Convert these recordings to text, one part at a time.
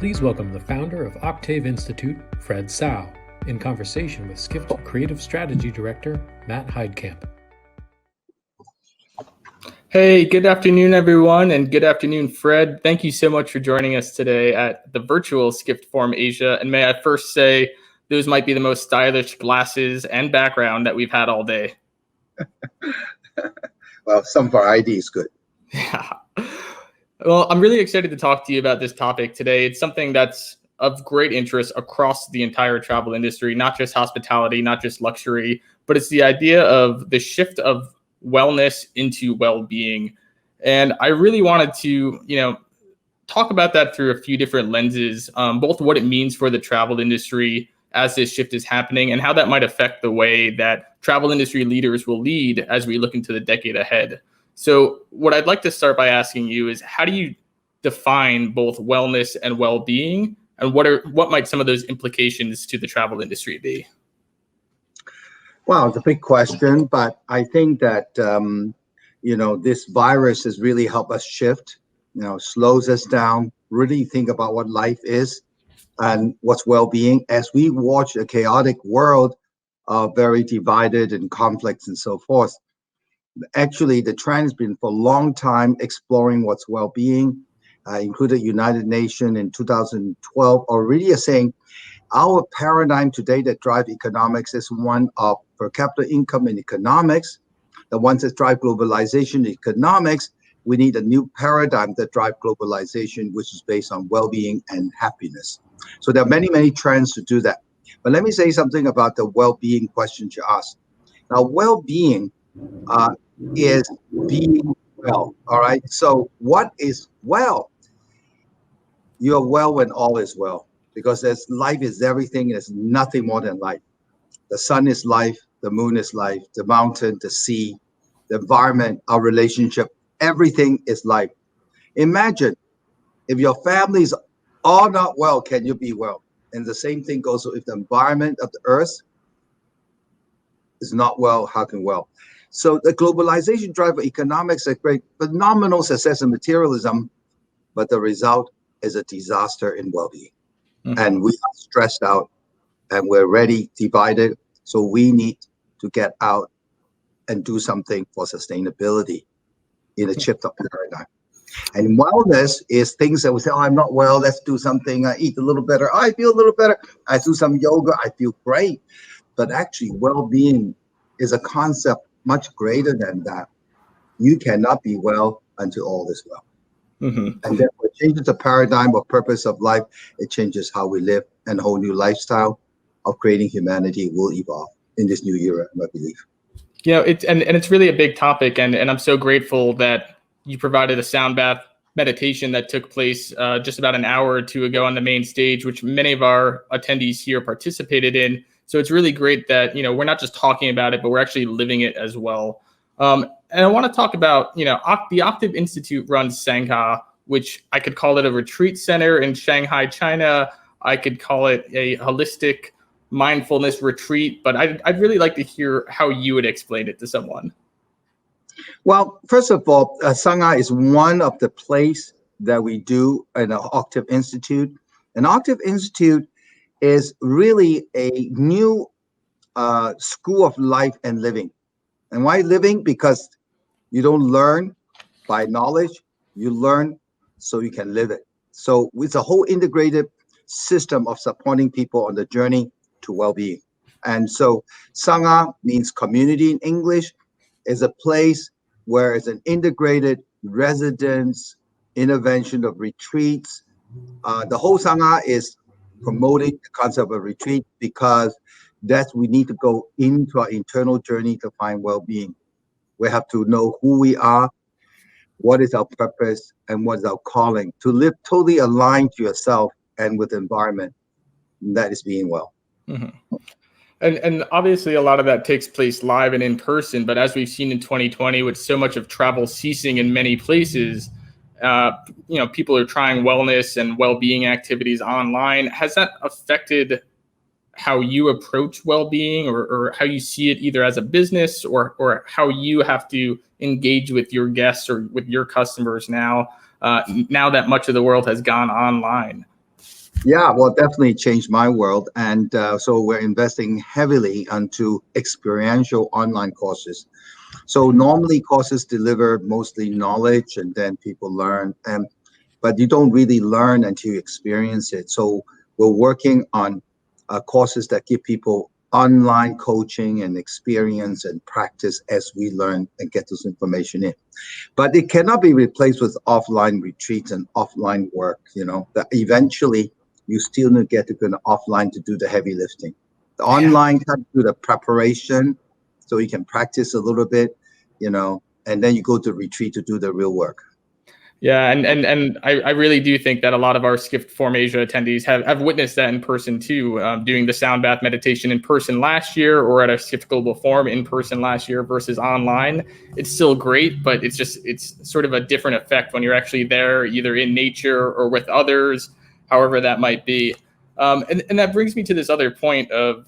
Please welcome the founder of Octave Institute, Fred Tsao, in conversation with Skift Creative Strategy Director, Matt Heidkamp. Hey, good afternoon, everyone, and good afternoon, Fred. Thank you so much for joining us today at the virtual Skift Forum Asia. And may I first say, those might be the most stylish glasses and background that we've had all day. Well, some variety is good. Yeah. Well, I'm really excited to talk to you about this topic today. It's something that's of great interest across the entire travel industry, not just hospitality, not just luxury, but it's the idea of the shift of wellness into well-being. And I really wanted to, talk about that through a few different lenses, both what it means for the travel industry as this shift is happening and how that might affect the way that travel industry leaders will lead as we look into the decade ahead. So what I'd like to start by asking you is, how do you define both wellness and well-being, and what might some of those implications to the travel industry be? Well, it's a big question, but I think that, this virus has really helped us shift, slows us down, really think about what life is and what's well-being as we watch a chaotic world, very divided and conflicts and so forth. Actually, the trend has been for a long time exploring what's well-being, included United Nations in 2012, already saying our paradigm today that drive economics is one of per capita income in economics. The ones that drive globalization in economics, we need a new paradigm that drive globalization, which is based on well-being and happiness. So there are many, many trends to do that. But let me say something about the well-being questions you asked. Now, well-being is being well, all right? So what is well? You're well when all is well, because life is everything. There's nothing more than life. The sun is life, the moon is life, the mountain, the sea, the environment, our relationship, everything is life. Imagine if your family is all not well, can you be well? And the same thing goes if the environment of the earth is not well, how can well? So the globalization drive of economics is a great, phenomenal success in materialism, but the result is a disaster in well-being. Mm-hmm. And we are stressed out and we're already divided. So we need to get out and do something for sustainability in a shift of paradigm. And wellness is things that we say, oh, I'm not well, let's do something, I eat a little better, I feel a little better, I do some yoga, I feel great. But actually, well-being is a concept much greater than that. You cannot be well until all is well. Mm-hmm. And therefore, it changes the paradigm of purpose of life. It changes how we live, and a whole new lifestyle of creating humanity will evolve in this new era, I believe. It's really a big topic, and I'm so grateful that you provided a sound bath meditation that took place just about an hour or two ago on the main stage, which many of our attendees here participated in. So it's really great that, we're not just talking about it, but we're actually living it as well. And I want to talk about, the Octave Institute runs Singha, which I could call it a retreat center in Shanghai, China. I could call it a holistic mindfulness retreat, but I'd really like to hear how you would explain it to someone. Well, first of all, Singha is one of the places that we do in the Octave Institute. And Octave Institute is really a new school of life and living. And why living? Because you don't learn by knowledge, you learn so you can live it. So it's a whole integrated system of supporting people on the journey to well-being. And so Sangha means community in English, is a place where it's an integrated residence, intervention of retreats. The whole Sangha is promoting the concept of retreat because we need to go into our internal journey to find well-being. We have to know who we are, what is our purpose, and what is our calling, to live totally aligned to yourself and with the environment. And that is being well. Mm-hmm. And obviously a lot of that takes place live and in person, but as we've seen in 2020, with so much of travel ceasing in many places, people are trying wellness and well-being activities online. Has that affected how you approach well-being or how you see it either as a business or how you have to engage with your guests or with your customers now that much of the world has gone online? Yeah, well, definitely changed my world. And so we're investing heavily into experiential online courses. So normally courses deliver mostly knowledge and then people learn, but you don't really learn until you experience it. So we're working on courses that give people online coaching and experience and practice as we learn and get this information in. But it cannot be replaced with offline retreats and offline work, that eventually you still need to get to go offline to do the heavy lifting. The online can do the preparation so you can practice a little bit, and then you go to retreat to do the real work. Yeah, and I really do think that a lot of our Skift Forum Asia attendees have witnessed that in person too, doing the sound bath meditation in person last year or at a Skift Global Forum in person last year versus online. It's still great, but it's sort of a different effect when you're actually there, either in nature or with others, however that might be. And that brings me to this other point of,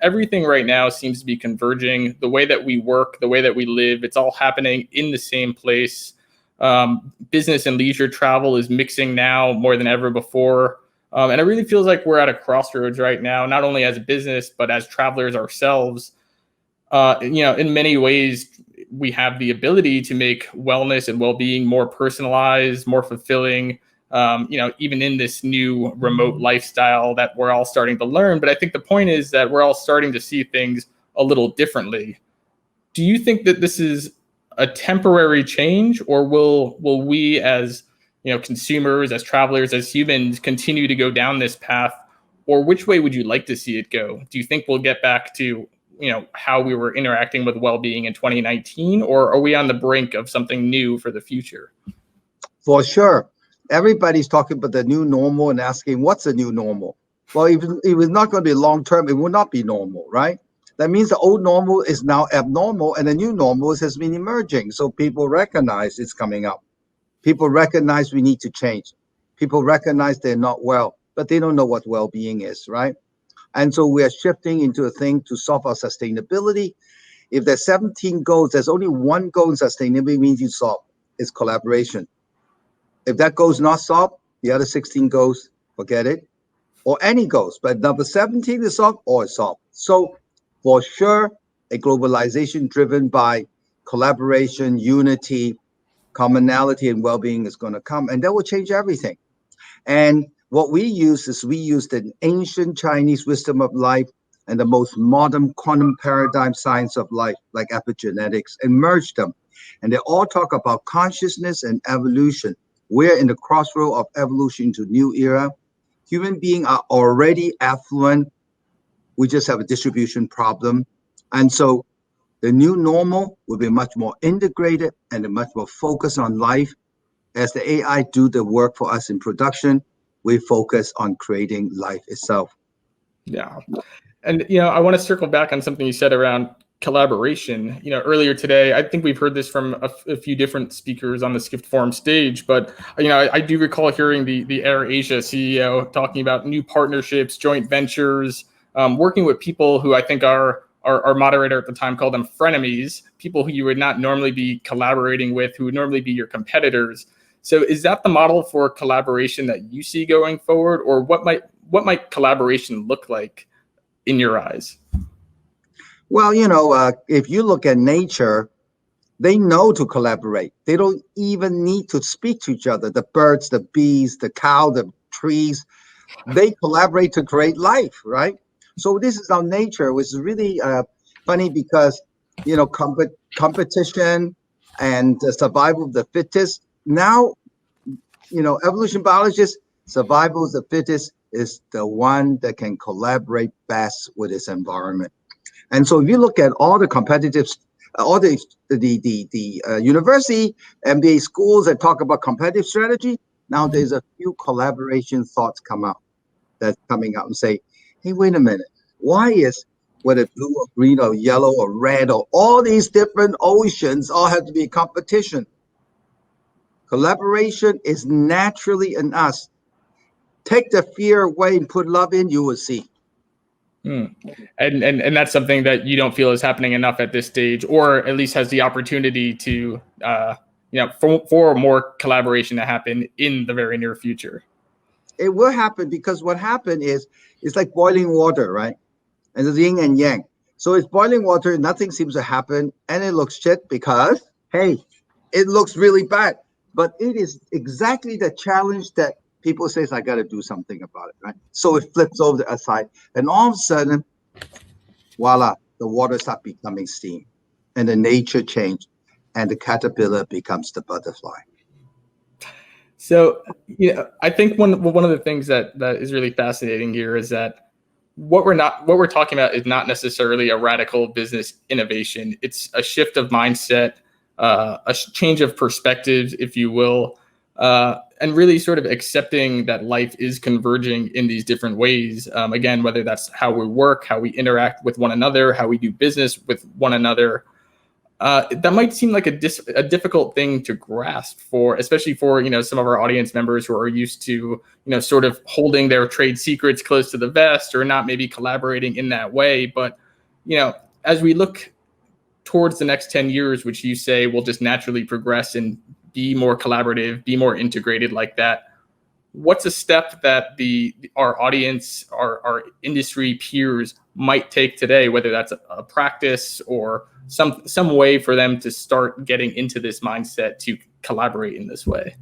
everything right now seems to be converging. The way that we work, the way that we live, it's all happening in the same place. Business and leisure travel is mixing now more than ever before. And it really feels like we're at a crossroads right now, not only as a business, but as travelers ourselves. In many ways, we have the ability to make wellness and well-being more personalized, more fulfilling, even in this new remote lifestyle that we're all starting to learn. But I think the point is that we're all starting to see things a little differently. Do you think that this is a temporary change, or will we as consumers, as travelers, as humans continue to go down this path? Or which way would you like to see it go? Do you think we'll get back to how we were interacting with well-being in 2019, or are we on the brink of something new for the future? For sure. Everybody's talking about the new normal and asking what's the new normal. Well, if it's not going to be long term, it will not be normal, right? That means the old normal is now abnormal and the new normal has been emerging. So people recognize it's coming up. People recognize we need to change. People recognize they're not well, but they don't know what well-being is, right? And so we are shifting into a thing to solve our sustainability. If there's 17 goals, there's only one goal in sustainability means you solve. It's collaboration. If that goal is not solved, the other 16 goals, forget it, or any goals. But number 17 is solved or it's solved. So for sure, a globalization driven by collaboration, unity, commonality, and well-being is going to come, and that will change everything. And what we use is we used an ancient Chinese wisdom of life and the most modern quantum paradigm science of life, like epigenetics, and merged them. And they all talk about consciousness and evolution. We're in the crossroad of evolution to new era. Human beings are already affluent. We just have a distribution problem. And so the new normal will be much more integrated and much more focused on life. As the AI do the work for us in production, we focus on creating life itself. Yeah. And, I want to circle back on something you said around collaboration. Earlier today, I think we've heard this from a few different speakers on the Skift Forum stage, but, I do recall hearing the Air Asia CEO talking about new partnerships, joint ventures, working with people who I think our moderator at the time called them frenemies, people who you would not normally be collaborating with, who would normally be your competitors. So is that the model for collaboration that you see going forward, or what might collaboration look like in your eyes? Well, if you look at nature, they know to collaborate. They don't even need to speak to each other. The birds, the bees, the cow, the trees, they collaborate to create life, right? So this is our nature, which is really funny because, competition and the survival of the fittest. Now, evolution biologists, survival of the fittest is the one that can collaborate best with its environment. And so if you look at all the competitive, all the university, MBA schools that talk about competitive strategy, now there's a few collaboration thoughts that's coming out and say, hey, wait a minute, why is whether blue or green or yellow or red or all these different oceans all have to be a competition? Collaboration is naturally in us. Take the fear away and put love in, you will see. And that's something that you don't feel is happening enough at this stage, or at least has the opportunity to, for more collaboration to happen in the very near future. It will happen because what happened is it's like boiling water, right? And it's yin and yang. So it's boiling water, nothing seems to happen, and it looks shit because, hey, it looks really bad. But it is exactly the challenge that people say, I got to do something about it, right? So it flips over the other side, and all of a sudden, voila, the water starts becoming steam, and the nature change, and the caterpillar becomes the butterfly. So, I think one of the things that is really fascinating here is that what we're talking about is not necessarily a radical business innovation. It's a shift of mindset, a change of perspectives, if you will, and really sort of accepting that life is converging in these different ways. Again, whether that's how we work, how we interact with one another, how we do business with one another. That might seem like a difficult thing to grasp especially for some of our audience members who are used to sort of holding their trade secrets close to the vest or not maybe collaborating in that way. But as we look towards the next 10 years, which you say will just naturally progress and be more collaborative, be more integrated like that, what's a step that our audience, our industry peers might take today, whether that's a practice or some way for them to start getting into this mindset to collaborate in this way?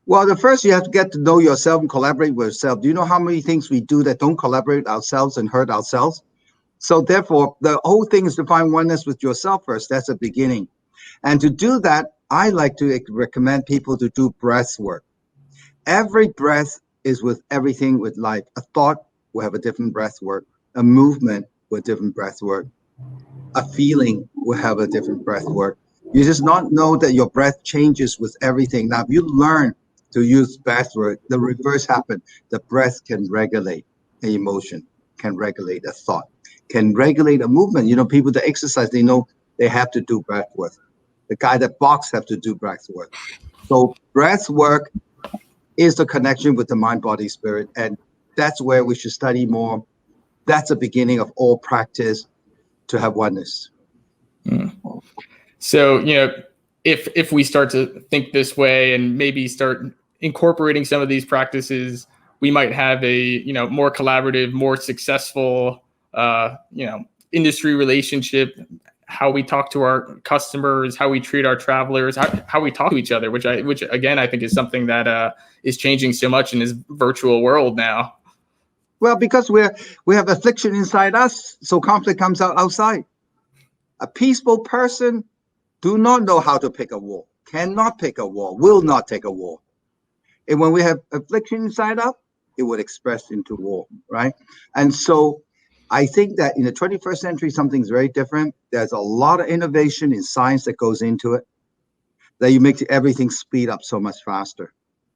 Well, the first you have to get to know yourself and collaborate with yourself. Do you know how many things we do that don't collaborate ourselves and hurt ourselves? So therefore, the whole thing is to find oneness with yourself first. That's a beginning. And to do that, I like to recommend people to do breath work. Every breath is with everything with life. A thought will have a different breath work. A movement with different breath work. A feeling will have a different breath work. You just not know that your breath changes with everything. Now, if you learn to use breath work, the reverse happens. The breath can regulate an emotion, can regulate a thought, can regulate a movement. People that exercise, they know they have to do breath work. The guy that box have to do breath work. So breath work is the connection with the mind, body, spirit. And that's where we should study more. That's the beginning of all practice to have oneness. So, if we start to think this way and maybe start incorporating some of these practices, we might have a, more collaborative, more successful, industry relationship, how we talk to our customers, how we treat our travelers, how we talk to each other, which again, I think is something that is changing so much in this virtual world now. Well, because we have affliction inside us, so conflict comes out outside. A peaceful person do not know how to pick a war, cannot pick a war, will not take a war. And when we have affliction inside us, it would express into war, right? And so I think that in the 21st century, something's very different. There's a lot of innovation in science that goes into it, that you make everything speed up so much faster.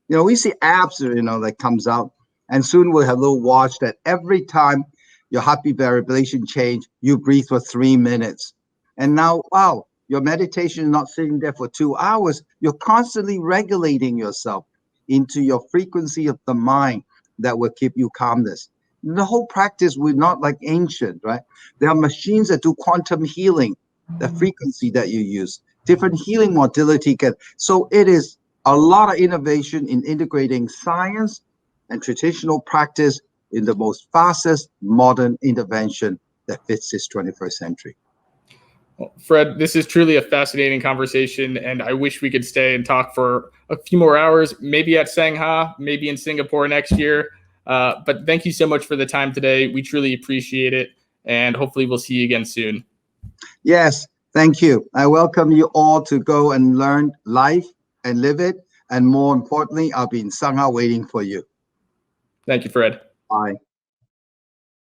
We see apps, that comes out, and soon we'll have a little watch that every time your heartbeat variability change, you breathe for 3 minutes. And now, wow, your meditation is not sitting there for 2 hours. You're constantly regulating yourself into your frequency of the mind that will keep you calmness. The whole practice will not like ancient, right? There are machines that do quantum healing, the frequency that you use, different healing modality. So it is a lot of innovation in integrating science and traditional practice in the most fastest modern intervention that fits this 21st century. Well, Fred, this is truly a fascinating conversation, and I wish we could stay and talk for a few more hours, maybe at Singha, maybe in Singapore next year. But thank you so much for the time today. We truly appreciate it, and hopefully we'll see you again soon. Yes, thank you. I welcome you all to go and learn life and live it. And more importantly, I'll be in Singha waiting for you. Thank you, Fred. Bye.